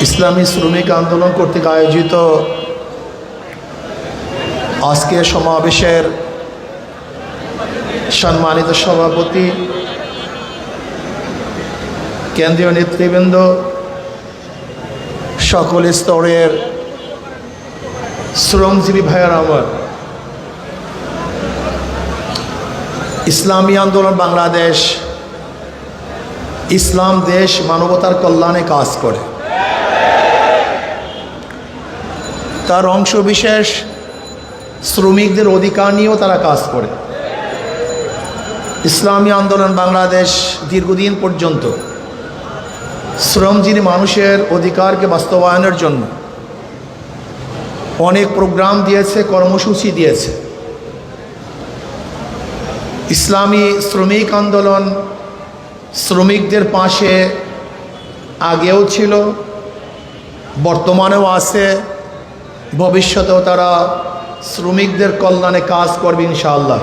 ইসলামী শ্রমিক আন্দোলন কর্তৃক আয়োজিত আজকের সমাবেশের সম্মানিত সভাপতি, কেন্দ্রীয় নেতৃবৃন্দ, সকল স্তরের শ্রমজীবী ভাইয়েরা আমার, ইসলামী আন্দোলন বাংলাদেশ ইসলাম দেশ মানবতার কল্যাণে কাজ করে। তার অংশবিশেষ শ্রমিকদের অধিকার নিয়েও তারা কাজ করে। ইসলামী আন্দোলন বাংলাদেশ দীর্ঘদিন পর্যন্ত শ্রমজীবী মানুষের অধিকারকে বাস্তবায়নের জন্য অনেক প্রোগ্রাম দিয়েছে, কর্মসূচি দিয়েছে। ইসলামী শ্রমিক আন্দোলন শ্রমিকদের পাশে আগেও ছিল, বর্তমানেও আছে, ভবিষ্যতেও তারা শ্রমিকদের কল্যাণে কাজ করবে ইনশাআল্লাহ।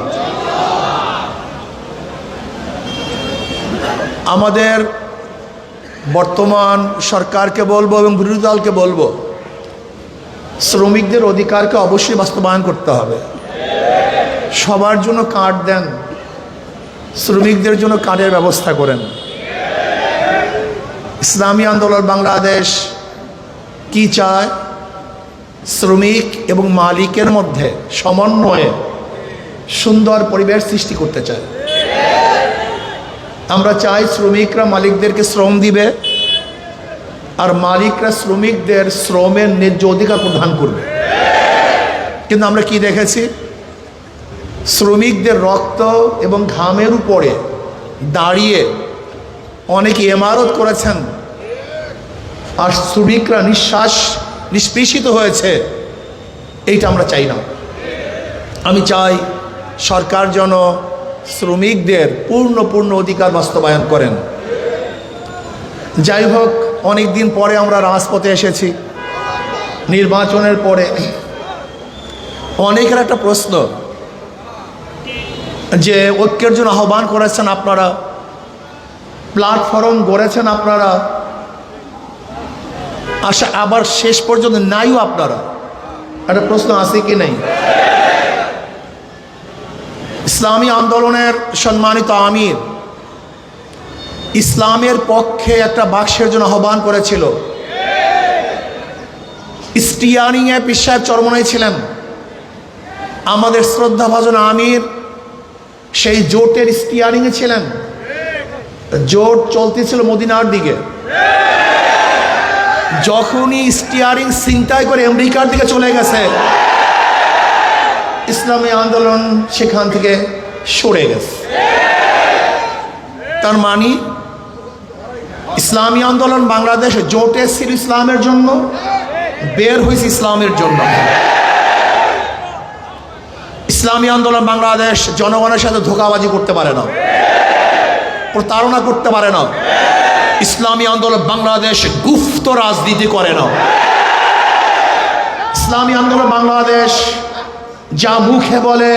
আমাদের বর্তমান সরকারকে বলবো এবং বিরোধী দলকে বলবো, শ্রমিকদের অধিকারকে অবশ্যই বাস্তবায়ন করতে হবে। সবার জন্য কার্ড দেন, শ্রমিকদের জন্য কার্ডের ব্যবস্থা করেন। ইসলামী আন্দোলন বাংলাদেশ কি চায়? শ্রমিক এবং মালিকের মধ্যে সমন্বয়ে সুন্দর পরিবেশ সৃষ্টি করতে চায়। আমরা চাই শ্রমিকরা মালিকদেরকে শ্রম দিবে, আর মালিকরা শ্রমিকদের শ্রমের ন্যায্য অধিকার প্রদান করবে। কিন্তু আমরা কি দেখেছি? শ্রমিকদের রক্ত এবং ঘামের উপরে দাঁড়িয়ে অনেকে ইমারত করেছেন, আর শ্রমিকরা নিঃশ্বাস নিষ্পেষিত হয়েছে। এইটা আমরা চাই না। আমি চাই সরকার যেন শ্রমিকদের পূর্ণ অধিকার বাস্তবায়ন করেন। যাই হোক, অনেক দিন পরে আমরা রাজপথে এসেছি, নির্বাচনের পরে। অনেকের একটা প্রশ্ন যে ঐক্যের জন্য আহ্বান করেছেন আপনারা, প্ল্যাটফর্ম গড়েছেন আপনারা, আবার শেষ পর্যন্ত নাইও আপনারা। একটা প্রশ্ন আছে কি নাই? ইসলামী আন্দোলনের সম্মানিত আমির ইসলামের পক্ষে একটা বাক্সের জন্য আহ্বান করেছিল। স্টিয়ারিংয়ে পীর সাহেব চরমনাই ছিলেন। আমাদের শ্রদ্ধাভাজন আমির সেই জোটের স্টিয়ারিংয়ে ছিলেন। জোট চলতেছিল মদিনার দিকে। যখনই স্টিয়ারিং ছিনতাই করে আমেরিকার দিকে চলে গেছে, ইসলামী আন্দোলন সেখান থেকে সরে গেছে। তার মানে ইসলামী আন্দোলন বাংলাদেশ জোটে ছিল ইসলামের জন্য, বের হয়েছে ইসলামের জন্য। ইসলামী আন্দোলন বাংলাদেশ জনগণের সাথে ধোঁকাবাজি করতে পারে না, প্রতারণা করতে পারে না। ইসলামী আন্দোলন বাংলাদেশ গুপ্ত রাজনীতি করে না। ইসলামী আন্দোলন বাংলাদেশ যা মুখে বলে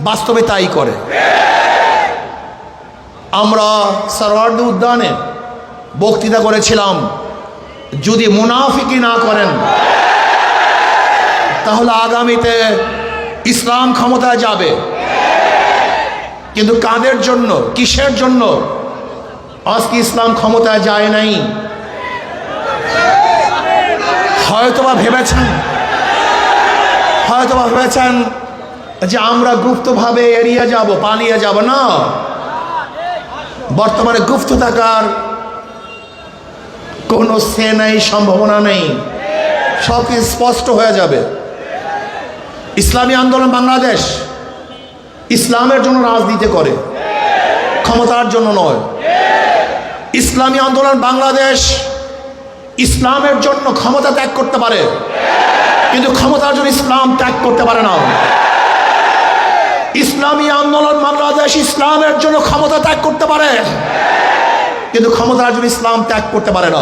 বাস্তবে তাই করে। আমরা সরওয়ার্দী উদ্যানে বক্তৃতা করেছিলাম, যদি মুনাফিকি না করেন তাহলে আগামীতে ইসলাম ক্ষমতায় যাবে। কিন্তু কাদের জন্য, কিসের জন্য আজকে ইসলাম ক্ষমতায় যায় নাই? হয়তোবা ভেবেছেন যে আমরা গুপ্তভাবে এড়িয়ে যাব, পালিয়ে যাব। না, বর্তমানে গুপ্ত থাকার কোনো সে নাই, সম্ভাবনা নেই। সব স্পষ্ট হয়ে যাবে। ইসলামী আন্দোলন বাংলাদেশ ইসলামের জন্য রাজনীতি করে, ক্ষমতার জন্য নয়। ইসলামী আন্দোলন বাংলাদেশ ইসলামের জন্য ক্ষমতা ত্যাগ করতে পারে, কিন্তু ক্ষমতার জন্য ইসলাম ত্যাগ করতে পারে না। ইসলামী আন্দোলন বাংলাদেশ ইসলামের জন্য ক্ষমতা ত্যাগ করতে পারে, কিন্তু ক্ষমতার জন্য ইসলাম ত্যাগ করতে পারে না।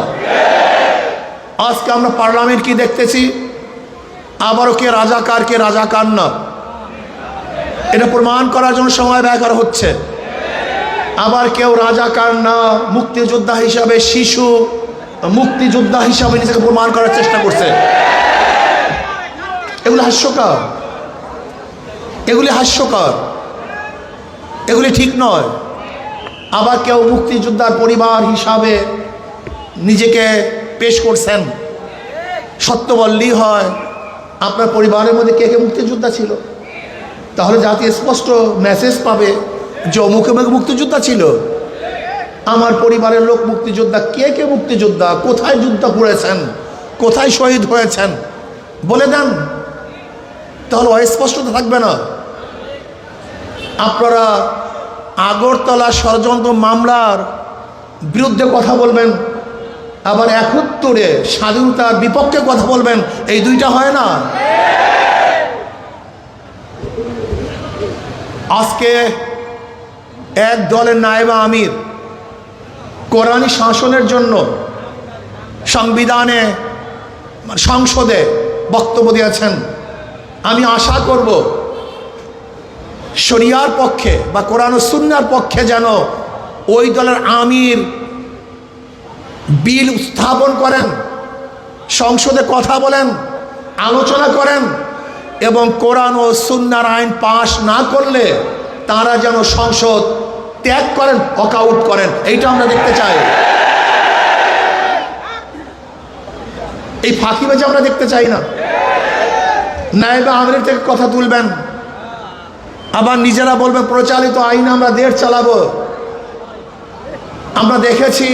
আজকে আমরা পার্লামেন্ট কি দেখতেছি? আবারও কে রাজাকার না, এটা প্রমাণ করার জন্য সময় ব্যয় করা হচ্ছে। আবার কেউ রাজাকার না, মুক্তিযোদ্ধা হিসাবে শিশু মুক্তিযোদ্ধা হিসাবে নিজেকে প্রমাণ করার চেষ্টা করছে। এগুলি হাস্যকর, এগুলি হাস্যকর, এগুলি ঠিক নয়। আবার কেউ মুক্তিযোদ্ধার পরিবার হিসাবে নিজেকে পেশ করছেন। সত্য বললেই হয়, আপনার পরিবারের মধ্যে কে কে মুক্তিযোদ্ধা ছিল, তাহলে জাতি স্পষ্ট মেসেজ পাবে যে অমুকে মুক্তিযোদ্ধা ছিল। আমার পরিবারের লোক মুক্তিযোদ্ধা, কে কে মুক্তিযোদ্ধা, কোথায় যুদ্ধ করেছেন, কোথায় শহীদ হয়েছেন বলে দেন, তাহলে অস্পষ্টতা থাকবে না। আপনারা আগরতলা ষড়যন্ত্র মামলার বিরুদ্ধে কথা বলবেন, আবার ৭১ স্বাধীনতার বিপক্ষে কথা বলবেন, এই দুইটা হয় না। আজকে এক দলের নায়েবে আমির কোরআনী শাসনের জন্য সংবিধানে সংসদে বক্তব্য দিয়েছেন। আমি আশা করব শরিয়ার পক্ষে বা কোরআন ও সুন্নাহর পক্ষে যেন ওই দলের আমির বিল উত্থাপন করেন, সংসদে কথা বলেন, আলোচনা করেন, এবং কোরআন ও সুন্নাহর আইন পাশ না করলে তারা যেন সংসদ ত্যাগ করেন, ওয়াকআউট করেন। এইটা আমরা দেখতে চাই। এই ফাঁকিবাজি আমরা দেখতে চাই না। নায়েবে আমিরের থেকে কথা তুলবেন, আবার নিজেরা বলবেন প্রচলিত আইন আমরা দেশ চালাবো। আমরা দেখেছি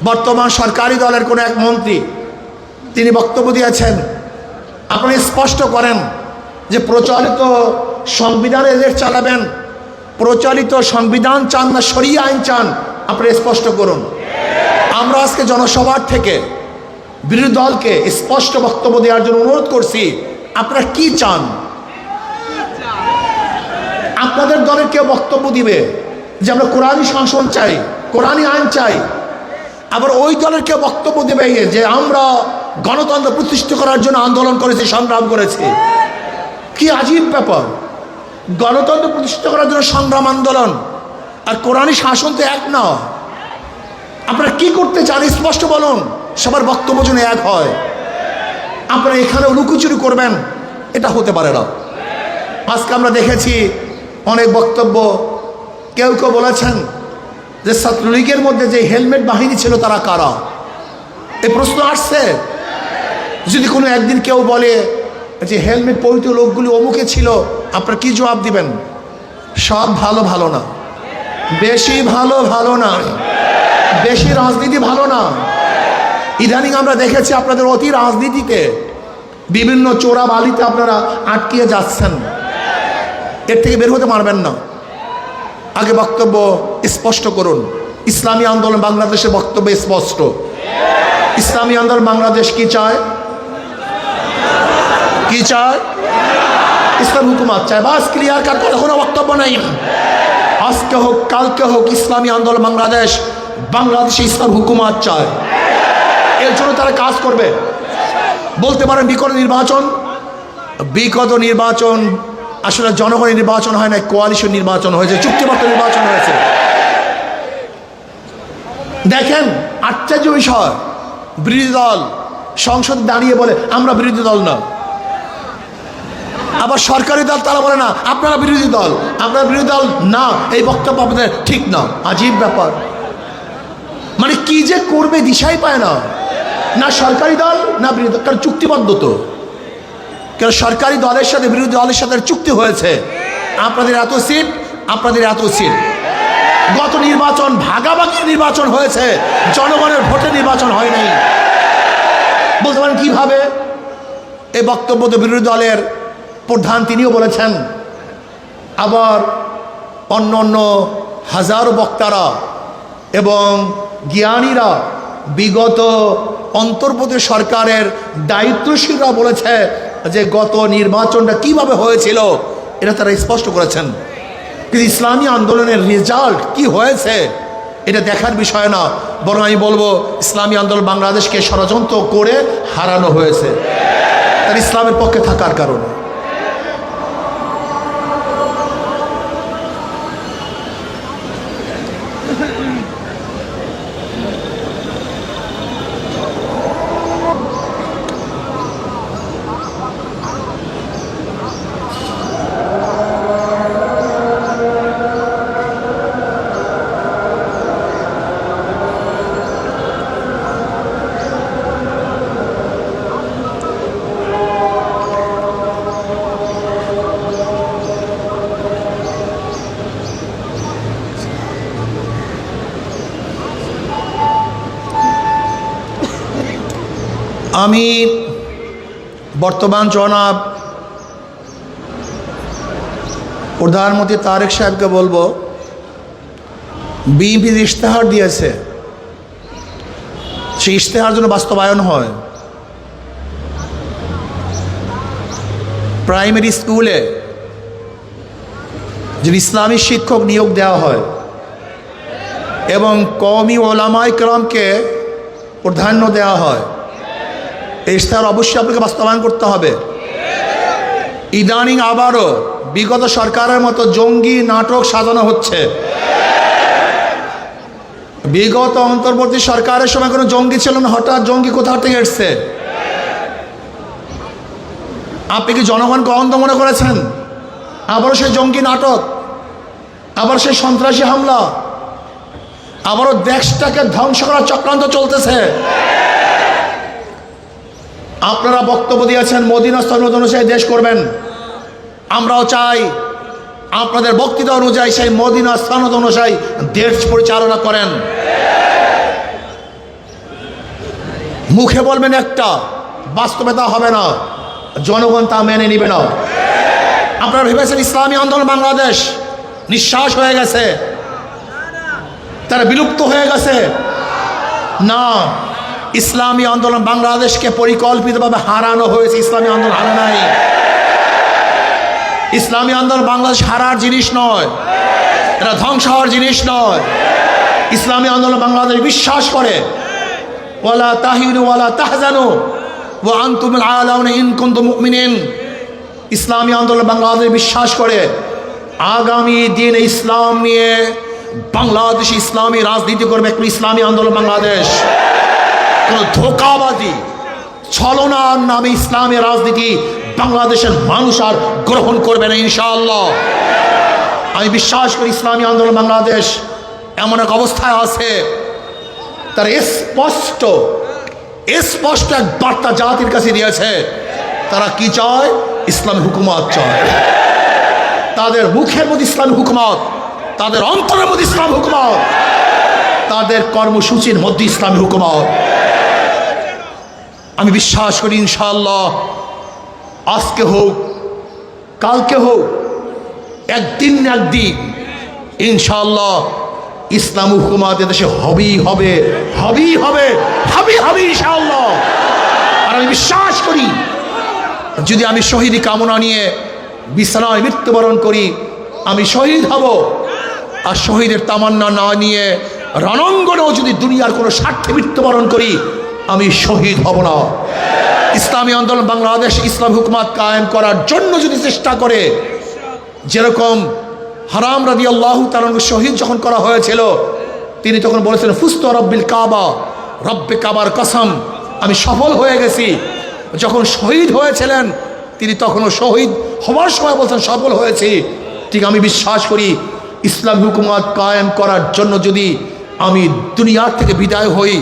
বর্তমান সরকারি দলের কোনো এক মন্ত্রী তিনি বক্তব্য দিয়েছেন, আপনি স্পষ্ট করেন যে প্রচলিত সংবিধানে দেশ চালাবেন, প্রচলিত সংবিধান চান না শরিয়া আইন চান, আপনি স্পষ্ট করুন। আমরা আজকে জনসভার থেকে বিরোধী দলকে স্পষ্ট বক্তব্য দেওয়ার জন্য অনুরোধ করছি, আপনারা কি চান? আপনাদের দলের কেউ বক্তব্য দিবে যে আমরা কোরআনী শাসন চাই, কোরআনী আইন চাই, আবার ওই দলের কেউ বক্তব্য দেবে যে আমরা গণতন্ত্র প্রতিষ্ঠা করার জন্য আন্দোলন করেছি, সংগ্রাম করেছি। কি আজীব ব্যাপার! গণতন্ত্র প্রতিষ্ঠা করার জন্য সংগ্রাম, আন্দোলন আর কোরআনী শাসন তো এক না। আপনারা কি করতে চান স্পষ্ট বলুন, সবার বক্তব্য যেন এক হয়। আপনারা এখানে লুকোচুরি করবেন, এটা হতে পারে না। আজকে আমরা দেখেছি অনেক বক্তব্য, কেউ কেউ বলেছেন যে ছাত্রলীগের মধ্যে যে হেলমেট বাহিনী ছিল তারা কারা। এই প্রশ্ন আসছে। যদি কোনো একদিন কেউ বলে যে হেলমেট পরিহিত লোকগুলি অমুকে ছিল, আপনারা কি জবাব দিবেন? সব ভালো ভালো না, বেশি ভালো ভালো না, বেশি রাজনীতি ভালো না। ইদানিং আমরা দেখেছি আপনাদের অতি রাজনীতিতে বিভিন্ন চোরা বালিতে আপনারা আটকিয়ে যাচ্ছেন। এর থেকে বের হতে পারবেন না। আগে বক্তব্য স্পষ্ট করুন। ইসলামী আন্দোলন বাংলাদেশের বক্তব্য স্পষ্ট। ইসলামী আন্দোলন বাংলাদেশ কি চায়? কি চায়? ইসলাম হুকুমত চায়। বাস ক্লিয়ার কাট, কোনো বক্তব্য নাই। আজকে হোক কালকে হোক ইসলামী আন্দোলন বাংলাদেশ, বাংলাদেশে ইসলাম হুকুমত চায়। এর জন্য তারা কাজ করবে। বলতে পারেন বিগত নির্বাচন আসলে জনগণের নির্বাচন হয় না, কোয়ালিশন নির্বাচন হয়েছে, চুক্তিবদ্ধ নির্বাচন হয়েছে। দেখেন আশ্চর্য বিষয়, বিরোধী দল সংসদে দাঁড়িয়ে বলে আমরা বিরোধী দল না, আবার সরকারি দল তারা বলে না আপনারা বিরোধী দল, আপনারা বিরোধী দল না, এই বক্তব্য আপনাদের ঠিক না। আজীব ব্যাপার, মানে কি যে করবে দিশাই পায় না। না সরকারি দল না বিরোধী দল, কারণ চুক্তিবদ্ধ তো। কারণ সরকারি দলের সাথে বিরোধী দলের সাথে চুক্তি হয়েছে, আপনাদের এত সিট, আপনাদের এত সিট। গত নির্বাচন ভাগাভাগি নির্বাচন হয়েছে, জনগণের ভোটে নির্বাচন হয় নাই। বলতে পারেন কিভাবে? এই বক্তব্য তো বিরোধী দলের প্রধান তিনিও বলেছেন, আবার অন্য অন্য হাজারো বক্তারা এবং জ্ঞানীরা, বিগত অন্তর্বর্তী সরকারের দায়িত্বশীলরা বলেছে যে গত নির্বাচনটা কিভাবে হয়েছিল এটা তারা স্পষ্ট করেছেন। কিন্তু ইসলামী আন্দোলনের রেজাল্ট কি হয়েছে এটা দেখার বিষয় না, বরং আমি বলবো ইসলামী আন্দোলন বাংলাদেশকে ষড়যন্ত্র করে হারানো হয়েছে তার ইসলামের পক্ষে থাকার কারণে। আমি বর্তমান জনাব প্রধানমন্ত্রী তারেক সাহেবকে বলবো, বিএনপির ইশতেহার দিয়েছে, সেই ইশতেহার যেন বাস্তবায়ন হয়। প্রাইমারি স্কুলে যে ইসলামী শিক্ষক নিয়োগ দেওয়া হয় এবং কওমি ওলামায়ে কেরামকে প্রাধান্য দেওয়া হয়, এই ইশতেহার অবশ্যই আপনাকে বাস্তবায়ন করতে হবে। ইদানিং আবারও বিগত সরকারের মতো জঙ্গি নাটক সাজানো হচ্ছে। বিগত অন্তর্বর্তী সরকারের সময় কোনো জঙ্গি ছিল না, হঠাৎ জঙ্গি কোথা থেকে এসছে? আপনি কি জনগণকে অন্ধ মনে করেছেন? আবারও সেই জঙ্গি নাটক, আবার সেই সন্ত্রাসী হামলা, আবারও দেশটাকে ধ্বংস করার চক্রান্ত চলতেছে। আপনারা বক্তব্য দিয়েছেন মদিনা সনদ অনুযায়ী দেশ করবেন, আমরাও চাই আপনাদের বক্তৃতা অনুযায়ী সেই মদিনা সনদ অনুযায়ী দেশ পরিচালনা করেন। মুখে বলবেন একটা, বাস্তবে তা হবে না, জনগণ তা মেনে নিবে না। আপনারা ভেবেছেন ইসলামী আন্দোলন বাংলাদেশ নিঃশ্বাস হয়ে গেছে, তারা বিলুপ্ত হয়ে গেছে? না, ইসলামী আন্দোলন বাংলাদেশকে পরিকল্পিতভাবে হারানো হয়েছে। ইসলামী আন্দোলন হারা নাই। ইসলামী আন্দোলন বাংলাদেশ হারার জিনিস নয়, এটা ধ্বংস হওয়ার জিনিস নয়। ইসলামী আন্দোলন বাংলাদেশ বিশ্বাস করে ওয়ালা তাহিনু ওয়ালা তাহজানু ওয়া আনতুমুল আলাউনা ইন কুনতুম মুমিনিন। ইসলামী আন্দোলন বাংলাদেশ বিশ্বাস করে আগামী দিন ইসলাম নিয়ে বাংলাদেশ ইসলামী রাজনীতি করবে একটি ইসলামী আন্দোলন বাংলাদেশ। কোনো ধোঁকাবাজি ছলনার নামে ইসলামী রাজনীতি বাংলাদেশের মানুষ আর গ্রহণ করবে না ইনশাআল্লাহ। আমি বিশ্বাস করি ইসলামী আন্দোলন বাংলাদেশ এমন এক অবস্থায় আছে, তার স্পষ্ট এক বার্তা জাতির কাছে দিয়েছে। তারা কি চায়? ইসলামী হুকুমত চায়। তাদের মুখের মধ্যে ইসলামী হুকুমত, তাদের অন্তরের মধ্যে ইসলামী হুকুমত, তাদের কর্মসূচির মধ্যে ইসলামী হুকুমত। আমি বিশ্বাস করি ইনশাআল্লাহ আজকে হোক কালকে হোক, একদিন না একদিন ইনশাআল্লাহ ইসলাম হুকুমত এদেশে হবেই হবে, হবেই হবে, হবেই হবে ইনশাআল্লাহ। আর আমি বিশ্বাস করি যদি আমি শহীদি কামনা নিয়ে বিছানায় মৃত্যুবরণ করি, আমি শহীদ হব। আর শহীদের তামান্না না নিয়ে রণাঙ্গনেও যদি দুনিয়ার কোনো স্বার্থে মৃত্যুবরণ করি, আমি শহীদ হব না। ইসলামী আন্দোলন বাংলাদেশ ইসলাম হুকুমত কায়েম করার জন্য যদি চেষ্টা করে, যেরকম হারাম রাদিয়াল্লাহু তাআলা শহীদ যখন করা হয়েছিল, তিনি তখন বলেছিলেন ফুস্তু রব্বিল কাবা, রব্বে কাবার কসম, আমি সফল হয়ে গেছি। যখন শহীদ হয়েছিলেন তিনি তখনও শহীদ হওয়ার সময় বলছেন সফল হয়েছি। ঠিক আমি বিশ্বাস করি ইসলাম হুকুমত কায়েম করার জন্য যদি আমি দুনিয়ার থেকে বিদায় হই,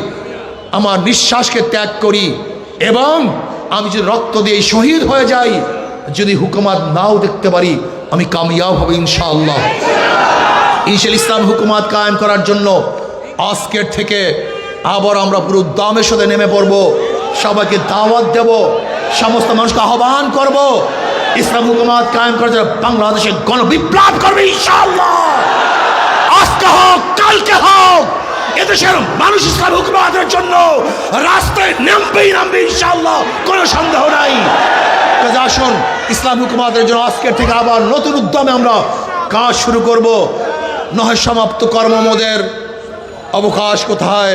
আমার নিঃশ্বাসকে ত্যাগ করি এবং আমি যদি রক্ত দিয়ে শহীদ হয়ে যাই, যদি হুকুমত নাও দেখতে পারি, আমি কামিয়াব হব ইনশাআল্লাহ। ইসলাম হুকুমত কায়েম করার জন্য আজকের থেকে আবার আমরা পুরো উদ্যমের সাথে নেমে পড়ব, সবাইকে দাওয়াত দেব, সমস্ত মানুষকে আহ্বান করব ইসলাম হুকুমত কায়েম করার জন্য বাংলাদেশে গণবিপ্লব করবে ইনশাআল্লাহ। আজকে হোক কালকে হোক, এদেশের মানুষ ইসলাম হুকুমতের জন্য রাস্তায় নামবে ইনশাআল্লাহ, কোনো সন্দেহ নাই। কাজে আসুন ইসলাম হুকুমতের জন্য আজকের থেকে আবার নতুন উদ্যমে আমরা কাজ শুরু করব। নয় সমাপ্ত কর্মমোদের অবকাশ কোথায়,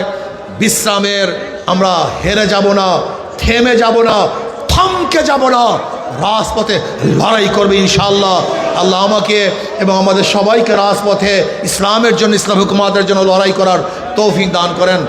বিশ্রামের আমরা হেরে যাব না, থেমে যাব না, থমকে যাব না, রাজপথে লড়াই করবে ইনশাআল্লাহ। আল্লাহ আমাকে এবং আমাদের সবাইকে রাজপথে ইসলামের জন্য ইসলাম হুকুমতের জন্য লড়াই করার তৌফিক দান করেন।